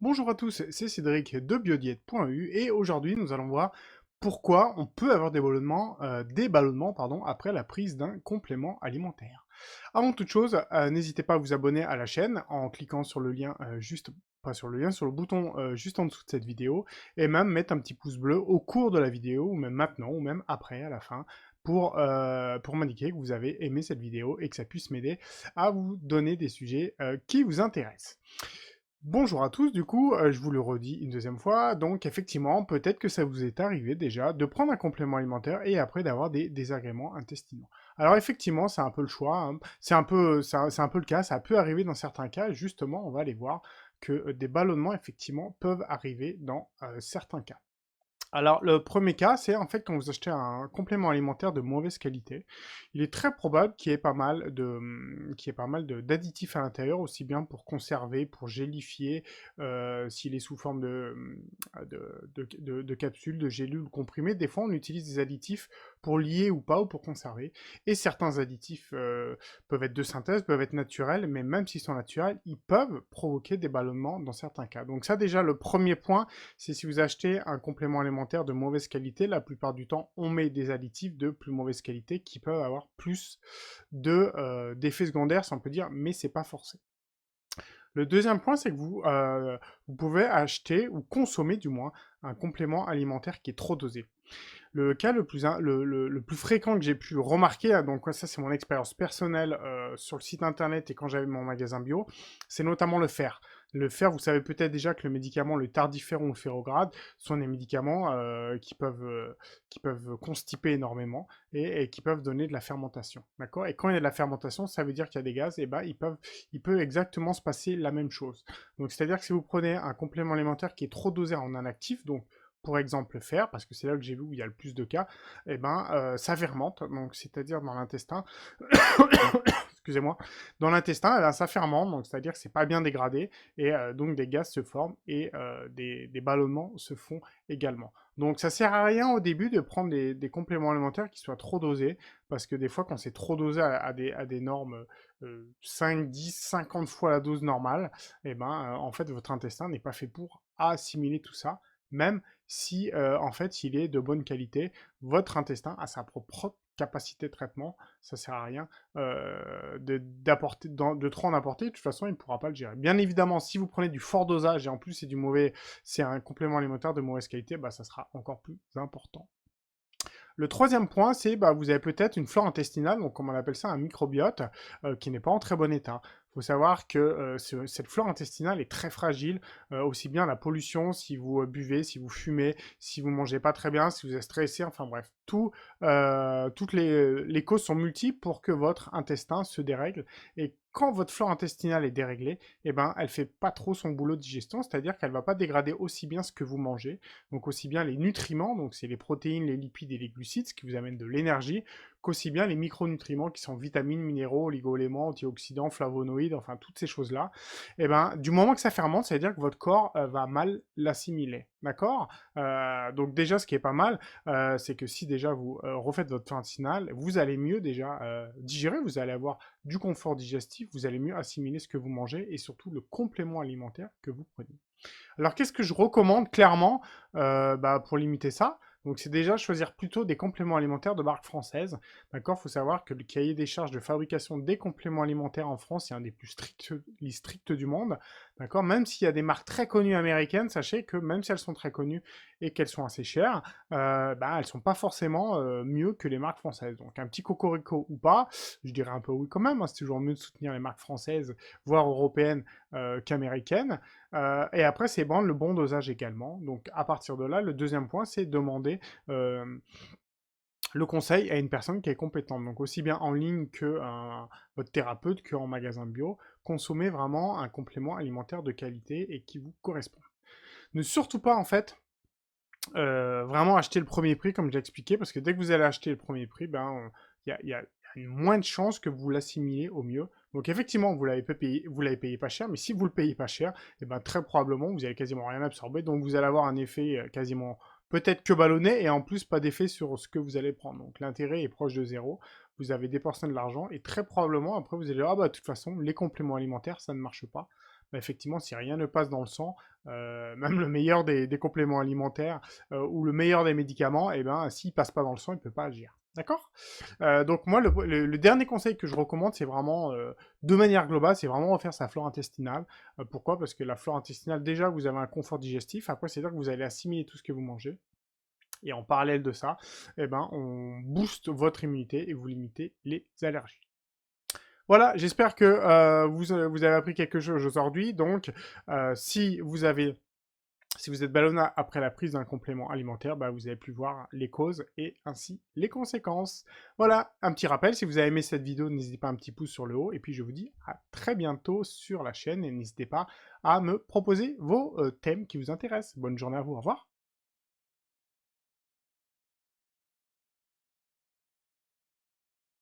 Bonjour à tous, c'est Cédric de biodiète.eu et aujourd'hui nous allons voir pourquoi on peut avoir des ballonnements pardon, après la prise d'un complément alimentaire. Avant toute chose, n'hésitez pas à vous abonner à la chaîne en cliquant sur le lien pas sur le lien, sur le bouton juste en dessous de cette vidéo et même mettre un petit pouce bleu au cours de la vidéo ou même maintenant ou même après à la fin pour m'indiquer que vous avez aimé cette vidéo et que ça puisse m'aider à vous donner des sujets qui vous intéressent. Bonjour à tous, du coup, je vous le redis une deuxième fois, donc effectivement, peut-être que ça vous est arrivé déjà de prendre un complément alimentaire et après d'avoir des désagréments intestinaux. Alors effectivement, c'est un peu le choix, hein. C'est un peu le cas, ça peut arriver dans certains cas, justement, on va aller voir que des ballonnements, effectivement, peuvent arriver dans certains cas. Alors, le premier cas, c'est en fait quand vous achetez un complément alimentaire de mauvaise qualité, il est très probable qu'il y ait pas mal d'additifs à l'intérieur, aussi bien pour conserver, pour gélifier, s'il est sous forme de capsules, de gélules ou comprimés. Des fois, on utilise des additifs pour lier ou pas, ou pour conserver. Et certains additifs peuvent être de synthèse, peuvent être naturels, mais même s'ils sont naturels, ils peuvent provoquer des ballonnements dans certains cas. Donc ça, déjà, le premier point, c'est si vous achetez un complément alimentaire de mauvaise qualité, la plupart du temps, on met des additifs de plus mauvaise qualité qui peuvent avoir plus d'effets secondaires, si on peut dire, mais c'est pas forcé. Le deuxième point, c'est que vous pouvez acheter ou consommer du moins un complément alimentaire qui est trop dosé. Le cas le plus fréquent que j'ai pu remarquer, hein, donc ça c'est mon expérience personnelle sur le site internet et quand j'avais mon magasin bio, c'est notamment le fer. Le fer, vous savez peut-être déjà que le médicament, le tardiféron ou le ferrograde, sont des médicaments qui peuvent constiper énormément et qui peuvent donner de la fermentation. D'accord. Et quand il y a de la fermentation, ça veut dire qu'il y a des gaz, et ben il peut exactement se passer la même chose. Donc c'est-à-dire que si vous prenez un complément alimentaire qui est trop dosé en inactif, donc pour exemple le fer, parce que c'est là que j'ai vu où il y a le plus de cas, eh ben, ça fermente, donc c'est-à-dire dans l'intestin, excusez-moi, dans l'intestin, eh ben, ça fermente, donc c'est-à-dire que c'est pas bien dégradé, et donc des gaz se forment, et des ballonnements se font également. Donc ça sert à rien au début de prendre des compléments alimentaires qui soient trop dosés, parce que des fois quand c'est trop dosé à des normes 5, 10, 50 fois la dose normale, eh ben, en fait votre intestin n'est pas fait pour assimiler tout ça, même si en fait il est de bonne qualité. Votre intestin a sa propre capacité de traitement, ça sert à rien de trop en apporter, de toute façon il ne pourra pas le gérer. Bien évidemment, si vous prenez du fort dosage et en plus c'est un complément alimentaire de mauvaise qualité, bah, ça sera encore plus important. Le troisième point, c'est bah, vous avez peut-être une flore intestinale, donc comme on appelle ça un microbiote, qui n'est pas en très bon état. Il faut savoir que cette flore intestinale est très fragile, aussi bien la pollution, si vous buvez, si vous fumez, si vous mangez pas très bien, si vous êtes stressé, enfin bref, toutes les causes sont multiples pour que votre intestin se dérègle. Et quand votre flore intestinale est déréglée, eh ben, elle fait pas trop son boulot de digestion, c'est-à-dire qu'elle va pas dégrader aussi bien ce que vous mangez, donc aussi bien les nutriments, donc c'est les protéines, les lipides et les glucides, ce qui vous amène de l'énergie, qu'aussi bien les micronutriments qui sont vitamines, minéraux, oligo-éléments, antioxydants, flavonoïdes, enfin toutes ces choses-là. Et ben, du moment que ça fermente, ça veut dire que votre corps va mal l'assimiler. D'accord. Donc déjà, ce qui est pas mal, c'est que si déjà vous refaites votre flore intestinale, vous allez mieux déjà digérer, vous allez avoir du confort digestif, vous allez mieux assimiler ce que vous mangez et surtout le complément alimentaire que vous prenez. Alors, qu'est-ce que je recommande clairement bah, pour limiter ça? Donc, c'est déjà choisir plutôt des compléments alimentaires de marque française. D'accord. Il faut savoir que le cahier des charges de fabrication des compléments alimentaires en France est un des plus stricts du monde. D'accord. Même s'il y a des marques très connues américaines, sachez que même si elles sont très connues et qu'elles sont assez chères, bah, elles sont pas forcément mieux que les marques françaises. Donc, un petit cocorico ou pas, je dirais un peu oui quand même, hein, c'est toujours mieux de soutenir les marques françaises, voire européennes, qu'américaines. Et après, c'est bon, le bon dosage également. Donc, à partir de là, le deuxième point, c'est demander euh, le conseil à une personne qui est compétente. Donc, aussi bien en ligne que votre thérapeute, qu'en magasin bio, consommez vraiment un complément alimentaire de qualité et qui vous correspond. Ne surtout pas, en fait, vraiment acheter le premier prix, comme j'ai expliqué, parce que dès que vous allez acheter le premier prix, ben, il y a une moins de chances que vous l'assimilez au mieux. Donc effectivement, vous l'avez payé pas cher, mais si vous le payez pas cher, et ben, très probablement, vous allez quasiment rien absorber, donc vous allez avoir un effet quasiment peut-être que ballonné, et en plus pas d'effet sur ce que vous allez prendre. Donc l'intérêt est proche de zéro, vous avez dépensé de l'argent, et très probablement, après vous allez dire, ah bah de toute façon, les compléments alimentaires, ça ne marche pas, bah, effectivement, si rien ne passe dans le sang, même le meilleur des compléments alimentaires ou le meilleur des médicaments, et ben, s'il passe pas dans le sang, il peut pas agir. D'accord? Donc moi, le dernier conseil que je recommande, c'est vraiment, de manière globale, c'est vraiment refaire sa flore intestinale. Pourquoi? Parce que la flore intestinale, déjà, vous avez un confort digestif. Après, c'est-à-dire que vous allez assimiler tout ce que vous mangez. Et en parallèle de ça, eh ben, on booste votre immunité et vous limitez les allergies. Voilà, j'espère que vous avez appris quelque chose aujourd'hui. Donc, si vous avez si vous êtes ballonné après la prise d'un complément alimentaire, bah, vous avez pu voir les causes et ainsi les conséquences. Voilà, un petit rappel, si vous avez aimé cette vidéo, n'hésitez pas un petit pouce sur le haut. Et puis je vous dis à très bientôt sur la chaîne et n'hésitez pas à me proposer vos thèmes qui vous intéressent. Bonne journée à vous, au revoir.